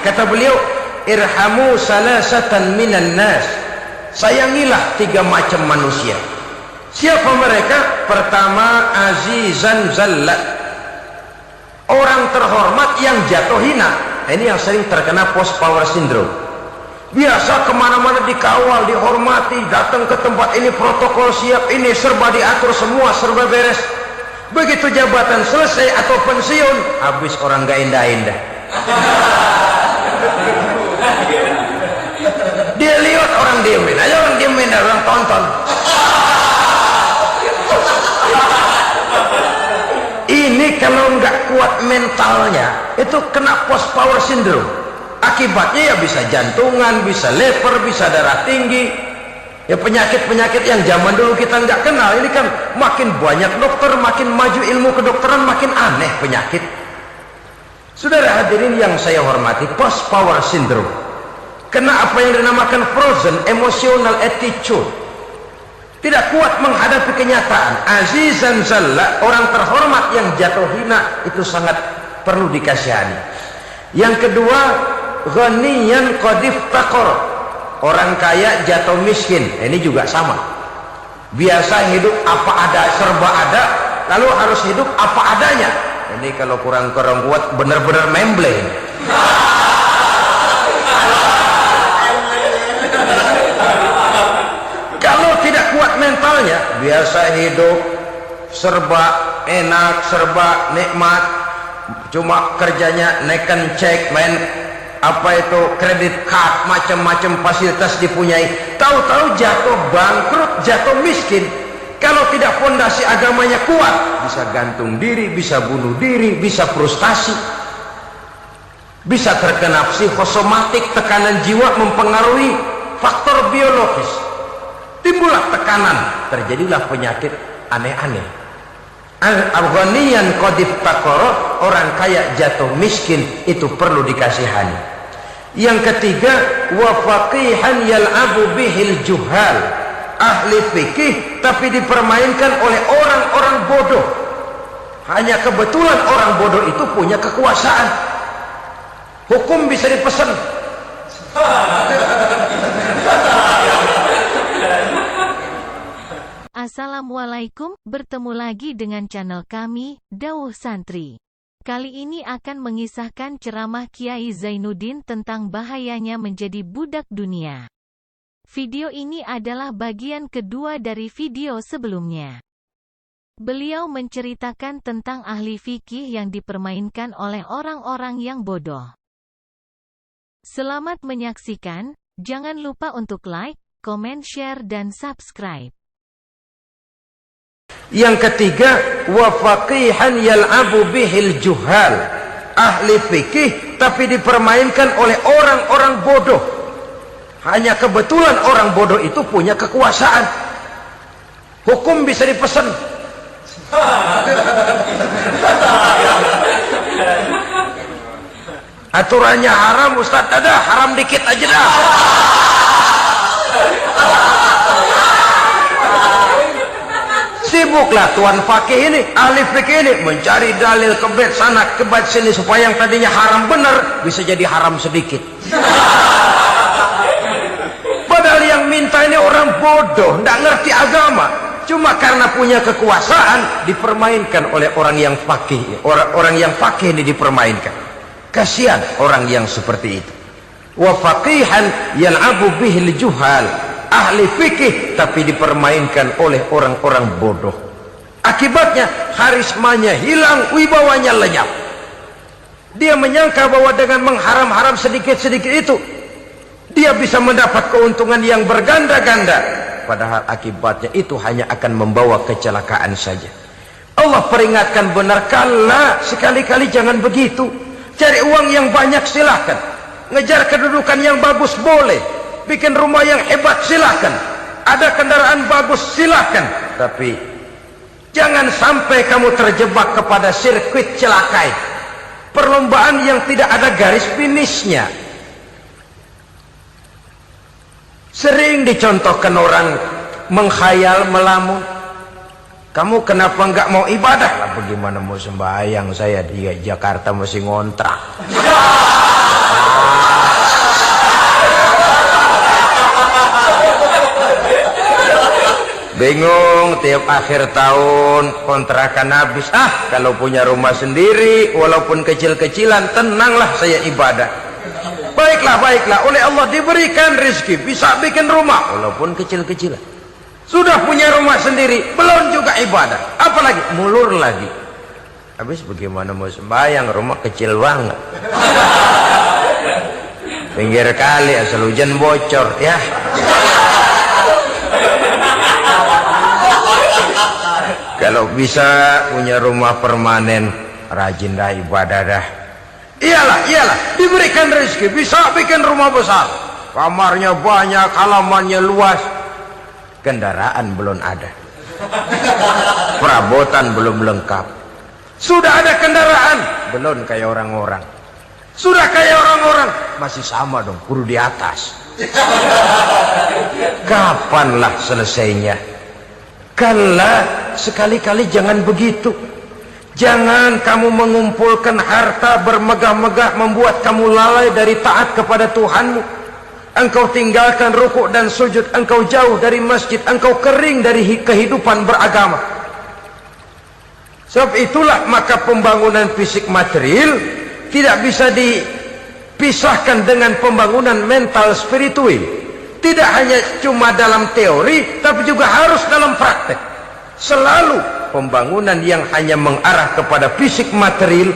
Kata beliau, irhamu salasatan minan nas, sayangilah 3 macam manusia. Siapa mereka? Pertama, azizan zallat, orang terhormat yang jatuh hina. Ini yang sering terkena post power syndrome. Biasa kemana-mana dikawal, dihormati, datang ke tempat ini protokol siap, ini serba diatur, semua serba beres. Begitu jabatan selesai atau pensiun, habis orang gak indah-indah. Dia lihat orang diemin aja, orang diemin, orang tonton. Ini kalau nggak kuat mentalnya, itu kena post power syndrome. Akibatnya ya bisa jantungan, bisa liver, bisa darah tinggi. Ya penyakit-penyakit yang zaman dulu kita nggak kenal. Ini kan makin banyak dokter, makin maju ilmu kedokteran, makin aneh penyakit. Saudara hadirin yang saya hormati, post power syndrome kena apa yang dinamakan frozen emotional attitude, tidak kuat menghadapi kenyataan. Azizan zalla, orang terhormat yang jatuh hina, itu sangat perlu dikasihani. Yang kedua, ghaniyan qad iftaqar, orang kaya jatuh miskin. Ini juga sama, biasa hidup apa ada, serba ada, lalu harus hidup apa adanya. Ini kalau kurang kuat benar-benar memble. Kalau tidak kuat mentalnya, biasa hidup serba enak, serba nikmat, cuma kerjanya neken cek, main apa itu kredit card, macam-macam fasilitas dipunyai, tahu-tahu jatuh bangkrut, jatuh miskin. Kalau tidak fondasi agamanya kuat, bisa gantung diri, bisa bunuh diri, bisa frustasi, bisa terkena psikosomatik, tekanan jiwa mempengaruhi faktor biologis, timbullah tekanan, terjadilah penyakit aneh-aneh. Al-ghaniyan qad iftaqara, orang kaya jatuh miskin, itu perlu dikasihani. Yang ketiga, wa faqihan yal'abu bihil juhal, ahli fikih tapi dipermainkan oleh orang-orang bodoh. Hanya kebetulan orang bodoh itu punya kekuasaan, hukum bisa dipesan. Assalamualaikum, bertemu lagi dengan channel kami, Dawuh Santri. Kali ini akan mengisahkan ceramah Kiai Zainuddin tentang bahayanya menjadi budak dunia. Video ini adalah bagian kedua dari video sebelumnya. Beliau menceritakan tentang ahli fikih yang dipermainkan oleh orang-orang yang bodoh. Selamat menyaksikan, jangan lupa untuk like, comment, share, dan subscribe. Yang ketiga, wa faqihan yal'abu bihil juhal, ahli fikih tapi dipermainkan oleh orang-orang bodoh. Hanya kebetulan orang bodoh itu punya kekuasaan, hukum bisa dipesan. Aturannya haram, Ustaz, ada haram dikit aja dah. Sibuklah tuan fakih ini, ahli fikih ini mencari dalil kebet sana kebet sini supaya yang tadinya haram benar bisa jadi haram sedikit. Padahal yang minta ini orang bodoh, tidak ngerti agama, cuma karena punya kekuasaan dipermainkan oleh orang yang fakih. Orang yang fakih ini dipermainkan. Kasihan orang yang seperti itu. Wa faqihan yal'abu bihil juhal, ahli fikih tapi dipermainkan oleh orang-orang bodoh. Akibatnya karismanya hilang, wibawanya lenyap. Dia menyangka bahwa dengan mengharam-haram sedikit-sedikit itu dia bisa mendapat keuntungan yang berganda-ganda, padahal akibatnya itu hanya akan membawa kecelakaan saja. Allah peringatkan benar, kala, sekali-kali jangan begitu. Cari uang yang banyak silahkan, ngejar kedudukan yang bagus boleh, bikin rumah yang hebat silahkan, ada kendaraan bagus silahkan, tapi jangan sampai kamu terjebak kepada sirkuit celakai, perlombaan yang tidak ada garis finishnya. Sering dicontohkan orang menghayal, melamun, kamu kenapa nggak mau ibadah? Lah bagaimana mau sembahyang, saya di Jakarta masih ngontrak. Bingung, tiap akhir tahun kontrakan habis. Kalau punya rumah sendiri walaupun kecil-kecilan, tenanglah saya ibadah. Baiklah, oleh Allah diberikan rezeki bisa bikin rumah walaupun kecil-kecilan. Sudah punya rumah sendiri belum juga ibadah, apalagi mulur lagi. Habis bagaimana mau sembahyang, rumah kecil banget. Pinggir kali, asal hujan bocor ya. Kalau bisa punya rumah permanen, rajin dah ibadah dah. Iyalah, diberikan rezeki bisa bikin rumah besar, kamarnya banyak, halamannya luas, kendaraan belum ada, perabotan belum lengkap. Sudah ada kendaraan, belum kayak orang-orang. Sudah kayak orang-orang, masih sama dong, kudu di atas. Kapanlah selesainya? Kala, sekali-kali jangan begitu. Jangan kamu mengumpulkan harta bermegah-megah membuat kamu lalai dari taat kepada Tuhanmu. Engkau tinggalkan rukuk dan sujud, engkau jauh dari masjid, engkau kering dari kehidupan beragama. Sebab itulah maka pembangunan fisik material tidak bisa dipisahkan dengan pembangunan mental spiritual. Tidak hanya cuma dalam teori, tapi juga harus dalam praktek. Selalu pembangunan yang hanya mengarah kepada fisik material,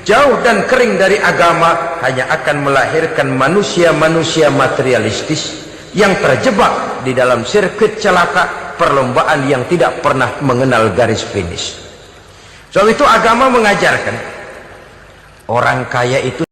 jauh dan kering dari agama, hanya akan melahirkan manusia-manusia materialistis yang terjebak di dalam sirkuit celaka perlombaan yang tidak pernah mengenal garis finish. Sebab itu agama mengajarkan orang kaya itu